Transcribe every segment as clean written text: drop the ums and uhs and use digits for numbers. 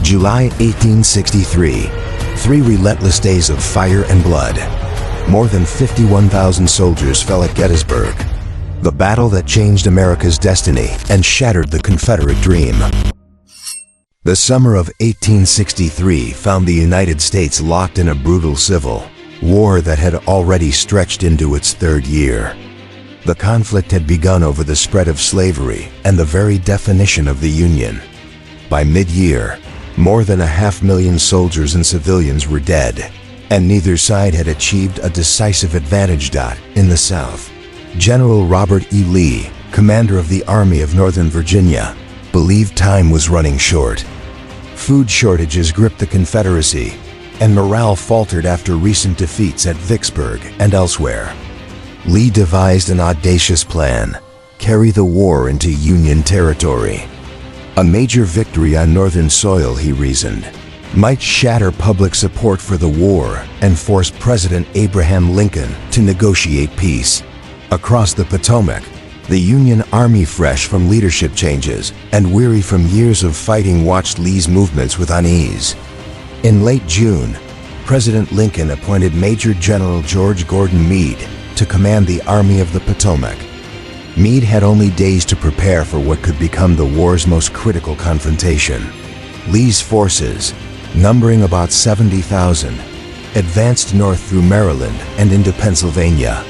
July 1863. 3 relentless days of fire and blood. More than 51,000 soldiers fell at Gettysburg. The battle that changed America's destiny and shattered the Confederate dream. The summer of 1863 found the United States locked in a brutal civil war that had already stretched into its 3rd year. The conflict had begun over the spread of slavery and the very definition of the Union. By mid-year, more than 500,000 soldiers and civilians were dead, and neither side had achieved a decisive advantage. In the South, General Robert E. Lee, commander of the Army of Northern Virginia, believed time was running short. Food shortages gripped the Confederacy, and morale faltered after recent defeats at Vicksburg and elsewhere. Lee devised an audacious plan: carry the war into Union territory. A major victory on Northern soil, he reasoned, might shatter public support for the war and force President Abraham Lincoln to negotiate peace. Across the Potomac, the Union Army, fresh from leadership changes and weary from years of fighting, watched Lee's movements with unease. In late June, President Lincoln appointed Major General George Gordon Meade to command the Army of the Potomac. Meade had only days to prepare for what could become the war's most critical confrontation. Lee's forces, numbering about 70,000, advanced north through Maryland and into Pennsylvania.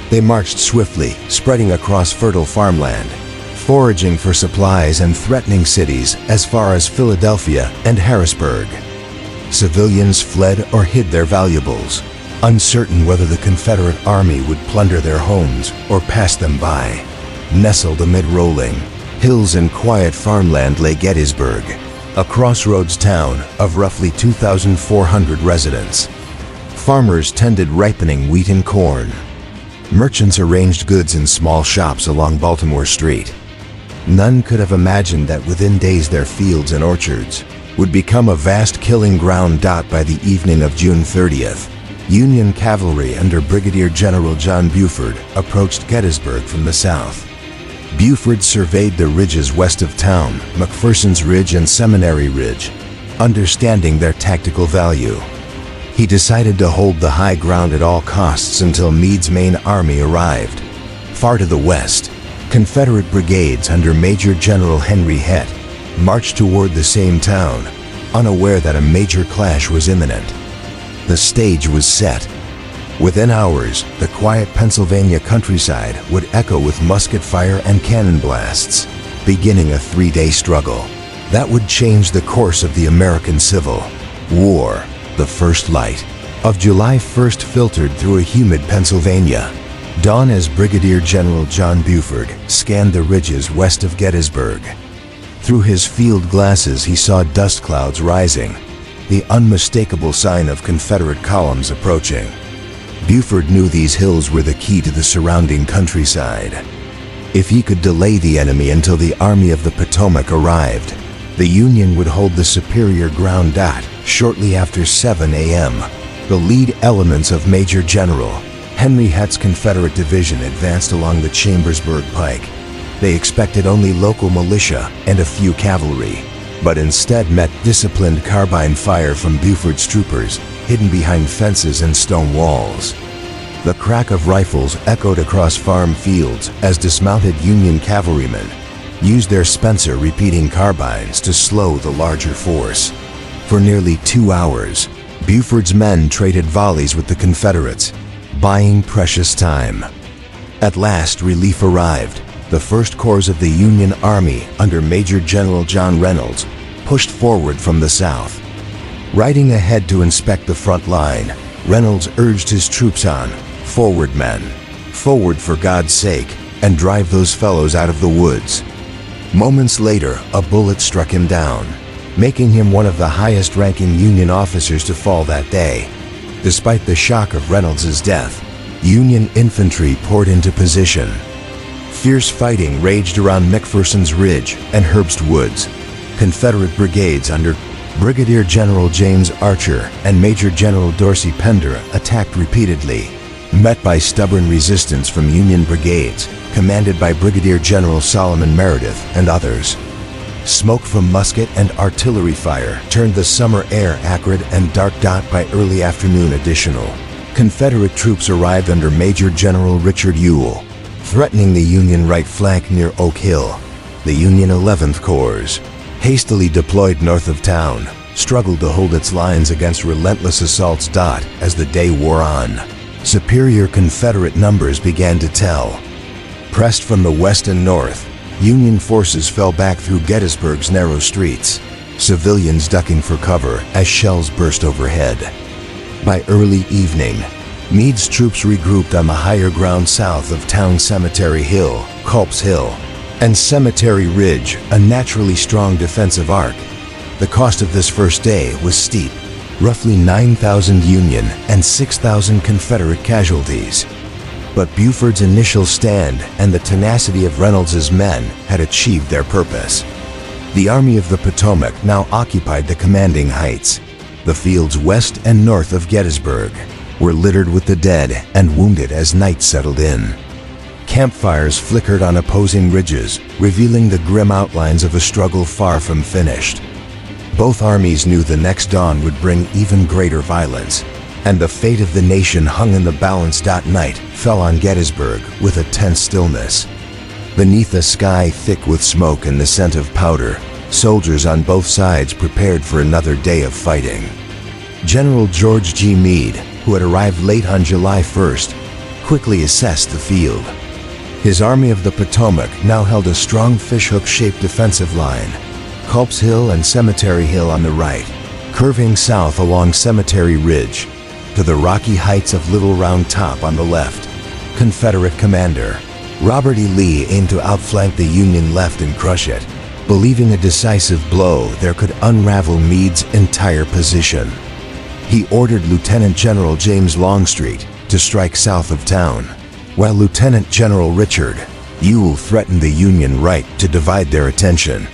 They marched swiftly, spreading across fertile farmland, foraging for supplies and threatening cities as far as Philadelphia and Harrisburg. Civilians fled or hid their valuables, uncertain whether the Confederate Army would plunder their homes or pass them by. Nestled amid rolling hills and quiet farmland lay Gettysburg, a crossroads town of roughly 2,400 residents. Farmers tended ripening wheat and corn. Merchants arranged goods in small shops along Baltimore Street. None could have imagined that within days their fields and orchards would become a vast killing ground. By the evening of June 30th, Union cavalry under Brigadier General John Buford approached Gettysburg from the south. Buford surveyed the ridges west of town, McPherson's Ridge and Seminary Ridge, understanding their tactical value. He decided to hold the high ground at all costs until Meade's main army arrived. Far to the west, Confederate brigades under Major General Henry Hett marched toward the same town, unaware that a major clash was imminent. The stage was set. Within hours, the quiet Pennsylvania countryside would echo with musket fire and cannon blasts, beginning a 3-day struggle that would change the course of the American Civil War. The first light of July 1st filtered through a humid Pennsylvania dawn as Brigadier General John Buford scanned the ridges west of Gettysburg. Through his field glasses, he saw dust clouds rising, the unmistakable sign of Confederate columns approaching. Buford knew these hills were the key to the surrounding countryside. If he could delay the enemy until the Army of the Potomac arrived, the Union would hold the superior ground. Shortly after 7 a.m., the lead elements of Major General Henry Hett's Confederate division advanced along the Chambersburg Pike. They expected only local militia and a few cavalry, but instead met disciplined carbine fire from Buford's troopers, hidden behind fences and stone walls. The crack of rifles echoed across farm fields as dismounted Union cavalrymen used their Spencer repeating carbines to slow the larger force. For nearly 2 hours, Buford's men traded volleys with the Confederates, buying precious time. At last, relief arrived. The First Corps of the Union Army under Major General John Reynolds pushed forward from the south. Riding ahead to inspect the front line, Reynolds urged his troops on, "Forward, men! Forward, for God's sake, and drive those fellows out of the woods." Moments later, a bullet struck him down, making him one of the highest-ranking Union officers to fall that day. Despite the shock of Reynolds' death, Union infantry poured into position. Fierce fighting raged around McPherson's Ridge and Herbst Woods. Confederate brigades under Brigadier General James Archer and Major General Dorsey Pender attacked repeatedly, met by stubborn resistance from Union brigades commanded by Brigadier General Solomon Meredith and others. Smoke from musket and artillery fire turned the summer air acrid and dark. By early afternoon, additional Confederate troops arrived under Major General Richard Ewell, threatening the Union right flank near Oak Hill. The Union 11th Corps, hastily deployed north of town, struggled to hold its lines against relentless assaults. As the day wore on, superior Confederate numbers began to tell. Pressed from the west and north, Union forces fell back through Gettysburg's narrow streets, civilians ducking for cover as shells burst overhead. By early evening, Meade's troops regrouped on the higher ground south of town. Cemetery Hill, Culp's Hill, and Cemetery Ridge, a naturally strong defensive arc. The cost of this first day was steep, roughly 9,000 Union and 6,000 Confederate casualties. But Buford's initial stand and the tenacity of Reynolds's men had achieved their purpose. The Army of the Potomac now occupied the commanding heights. The fields west and north of Gettysburg were littered with the dead and wounded as night settled in. Campfires flickered on opposing ridges, revealing the grim outlines of a struggle far from finished. Both armies knew the next dawn would bring even greater violence, and the fate of the nation hung in the balance. Night fell on Gettysburg with a tense stillness. Beneath a sky thick with smoke and the scent of powder, soldiers on both sides prepared for another day of fighting. General George G. Meade, who had arrived late on July 1st, quickly assessed the field. His Army of the Potomac now held a strong fishhook-shaped defensive line, Culp's Hill and Cemetery Hill on the right, curving south along Cemetery Ridge to the rocky heights of Little Round Top on the left. Confederate commander Robert E. Lee aimed to outflank the Union left and crush it, believing a decisive blow there could unravel Meade's entire position. He ordered Lieutenant General James Longstreet to strike south of town, while Lieutenant General Richard Ewell threatened the Union right to divide their attention.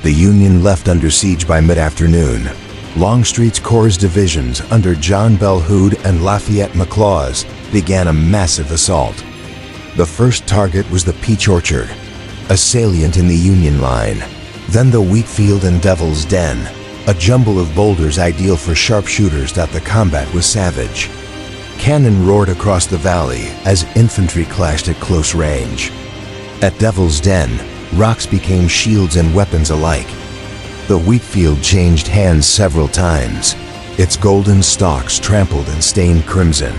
The Union left under siege by mid-afternoon. Longstreet's Corps divisions under John Bell Hood and Lafayette McLaws began a massive assault. The first target was the Peach Orchard, a salient in the Union line, then the Wheatfield and Devil's Den, a jumble of boulders ideal for sharpshooters. The combat was savage. Cannon roared across the valley as infantry clashed at close range. At Devil's Den, rocks became shields and weapons alike. The Wheatfield changed hands several times, its golden stalks trampled and stained crimson.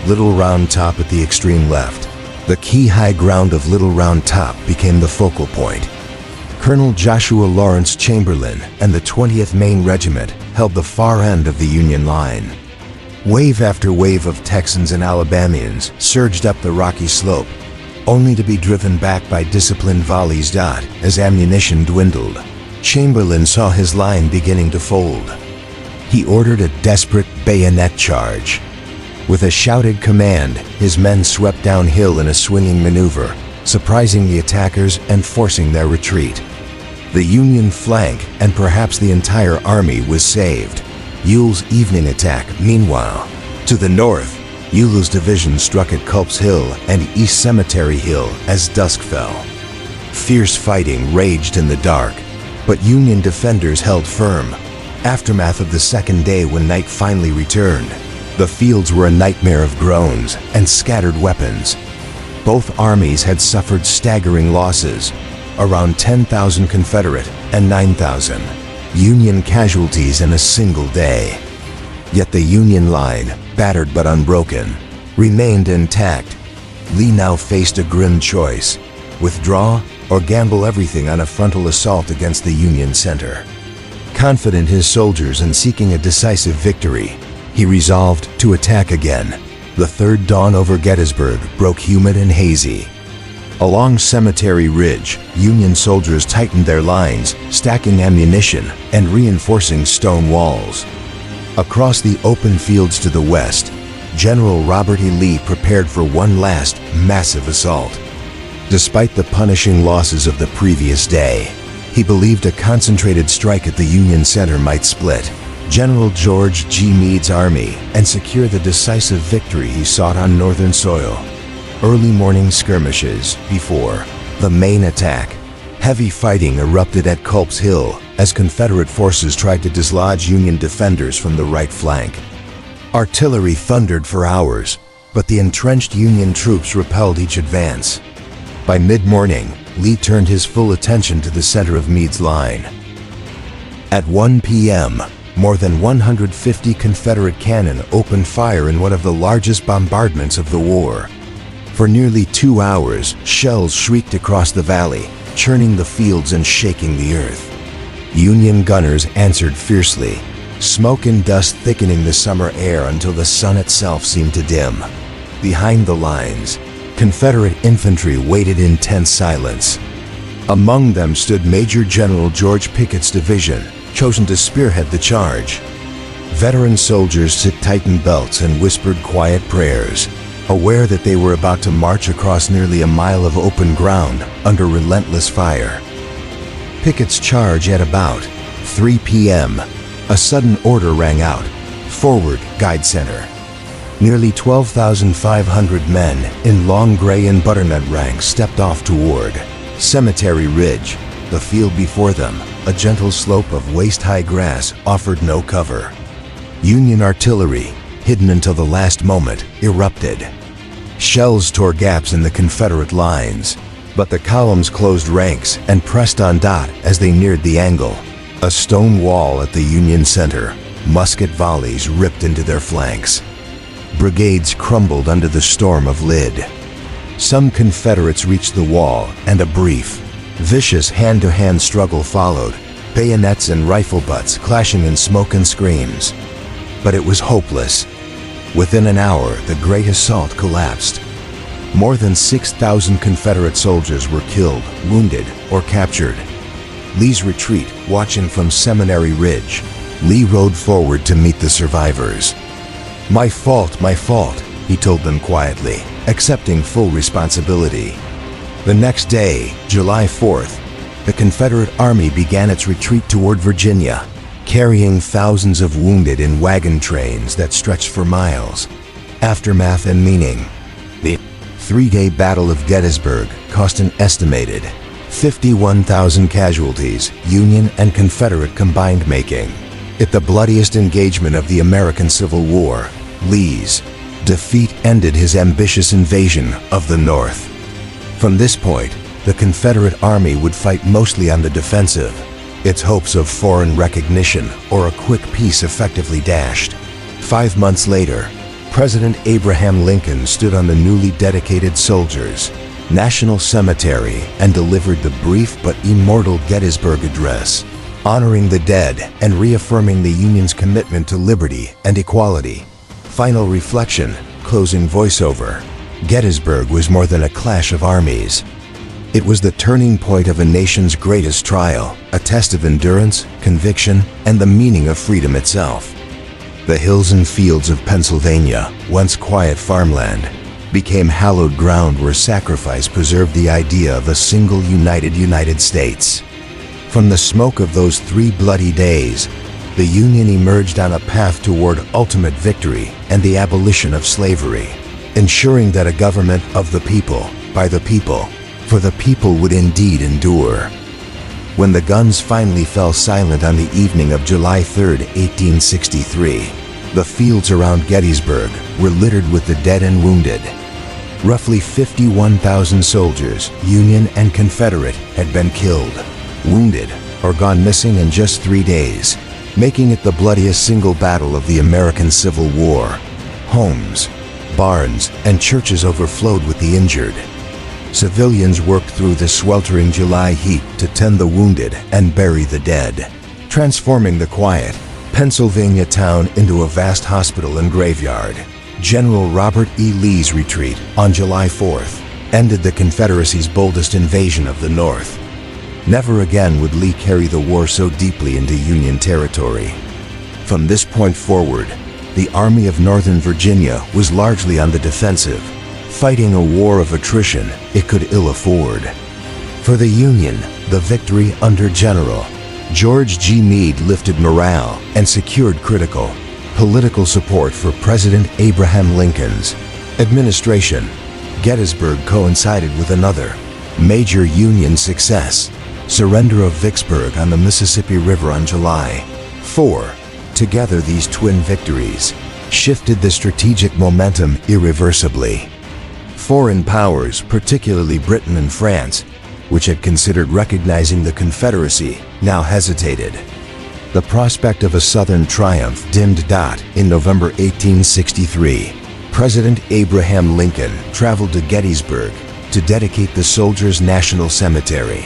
Little Round Top at the extreme left. The key high ground of Little Round Top became the focal point. Colonel Joshua Lawrence Chamberlain and the 20th Maine Regiment held the far end of the Union line. Wave after wave of Texans and Alabamians surged up the rocky slope, only to be driven back by disciplined volleys. As ammunition dwindled, Chamberlain saw his line beginning to fold. He ordered a desperate bayonet charge. With a shouted command, his men swept downhill in a swinging maneuver, surprising the attackers and forcing their retreat. The Union flank, and perhaps the entire army, was saved. Ewell's evening attack, meanwhile. To the north, Ewell's division struck at Culp's Hill and East Cemetery Hill as dusk fell. Fierce fighting raged in the dark, but Union defenders held firm. Aftermath of the second day when night finally returned. The fields were a nightmare of groans and scattered weapons. Both armies had suffered staggering losses, around 10,000 Confederate and 9,000 Union casualties in a single day. Yet the Union line, battered but unbroken, remained intact. Lee now faced a grim choice: withdraw or gamble everything on a frontal assault against the Union center. Confident his soldiers and seeking a decisive victory, he resolved to attack again. The third dawn over Gettysburg broke humid and hazy. Along Cemetery Ridge, Union soldiers tightened their lines, stacking ammunition and reinforcing stone walls. Across the open fields to the west, General Robert E. Lee prepared for one last massive assault. Despite the punishing losses of the previous day, he believed a concentrated strike at the Union center might split General George G. Meade's army and secure the decisive victory he sought on northern soil. Early morning skirmishes before the main attack Heavy fighting erupted at Culp's Hill as Confederate forces tried to dislodge Union defenders from the right flank. Artillery thundered for hours, but the entrenched Union troops repelled each advance. By mid-morning, Lee turned his full attention to the center of Meade's line. At 1 p.m., more than 150 Confederate cannon opened fire in one of the largest bombardments of the war. For nearly 2 hours, shells shrieked across the valley, churning the fields and shaking the earth. Union gunners answered fiercely, smoke and dust thickening the summer air until the sun itself seemed to dim. Behind the lines, Confederate infantry waited in tense silence. Among them stood Major General George Pickett's division, chosen to spearhead the charge. Veteran soldiers tightened belts and whispered quiet prayers, aware that they were about to march across nearly a mile of open ground under relentless fire. Pickett's charge at about 3 p.m., a sudden order rang out, "Forward, Guide Center." Nearly 12,500 men in long gray and butternut ranks stepped off toward Cemetery Ridge. The field before them, a gentle slope of waist-high grass, offered no cover. Union artillery, hidden until the last moment, erupted. Shells tore gaps in the Confederate lines, but the columns closed ranks and pressed on Dot as they neared the angle. A stone wall at the Union center, musket volleys ripped into their flanks. Brigades crumbled under the storm of lead. Some Confederates reached the wall, and a brief, vicious hand-to-hand struggle followed, bayonets and rifle butts clashing in smoke and screams. But it was hopeless. Within an hour, the great assault collapsed. More than 6,000 Confederate soldiers were killed, wounded, or captured. Lee's retreat, watching from Seminary Ridge, Lee rode forward to meet the survivors. My fault," he told them quietly, accepting full responsibility. The next day, July 4th, the Confederate Army began its retreat toward Virginia, carrying thousands of wounded in wagon trains that stretched for miles. Aftermath and meaning. The three-day Battle of Gettysburg cost an estimated 51,000 casualties, Union and Confederate combined, making it the bloodiest engagement of the American Civil War. Lee's defeat ended his ambitious invasion of the North. From this point, the Confederate Army would fight mostly on the defensive, its hopes of foreign recognition or a quick peace effectively dashed. 5 months later, President Abraham Lincoln stood on the newly dedicated Soldiers' National Cemetery and delivered the brief but immortal Gettysburg Address, honoring the dead and reaffirming the Union's commitment to liberty and equality. Final reflection, closing voiceover. Gettysburg was more than a clash of armies. It was the turning point of a nation's greatest trial, a test of endurance, conviction, and the meaning of freedom itself. The hills and fields of Pennsylvania, once quiet farmland, became hallowed ground where sacrifice preserved the idea of a single United States. From the smoke of those 3 bloody days, the Union emerged on a path toward ultimate victory and the abolition of slavery, ensuring that a government of the people, by the people, for the people would indeed endure. When the guns finally fell silent on the evening of July 3, 1863, the fields around Gettysburg were littered with the dead and wounded. Roughly 51,000 soldiers, Union and Confederate, had been killed, wounded, or gone missing in just 3 days, making it the bloodiest single battle of the American Civil War. Homes, barns, and churches overflowed with the injured. Civilians worked through the sweltering July heat to tend the wounded and bury the dead, transforming the quiet Pennsylvania town into a vast hospital and graveyard. General Robert E. Lee's retreat on July 4th ended the Confederacy's boldest invasion of the North. Never again would Lee carry the war so deeply into Union territory. From this point forward, the Army of Northern Virginia was largely on the defensive, fighting a war of attrition it could ill afford. For the Union, the victory under General George G. Meade lifted morale and secured critical political support for President Abraham Lincoln's administration. Gettysburg coincided with another major Union success, surrender of Vicksburg on the Mississippi River on July 4. Together, these twin victories shifted the strategic momentum irreversibly. Foreign powers, particularly Britain and France, which had considered recognizing the Confederacy, now hesitated. The prospect of a Southern triumph dimmed. In November 1863, President Abraham Lincoln traveled to Gettysburg to dedicate the Soldiers' National Cemetery.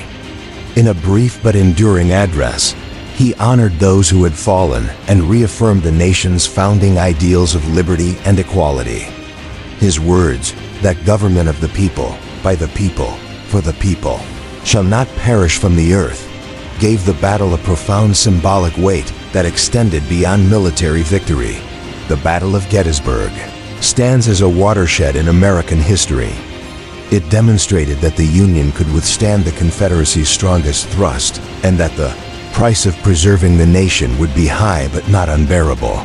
In a brief but enduring address, he honored those who had fallen and reaffirmed the nation's founding ideals of liberty and equality. His words, that government of the people, by the people, for the people, shall not perish from the earth, gave the battle a profound symbolic weight that extended beyond military victory. The Battle of Gettysburg stands as a watershed in American history. It demonstrated that the Union could withstand the Confederacy's strongest thrust, and that the price of preserving the nation would be high but not unbearable.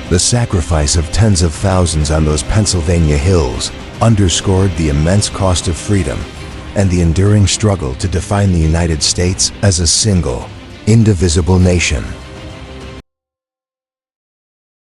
The sacrifice of tens of thousands on those Pennsylvania hills underscored the immense cost of freedom and the enduring struggle to define the United States as a single, indivisible nation.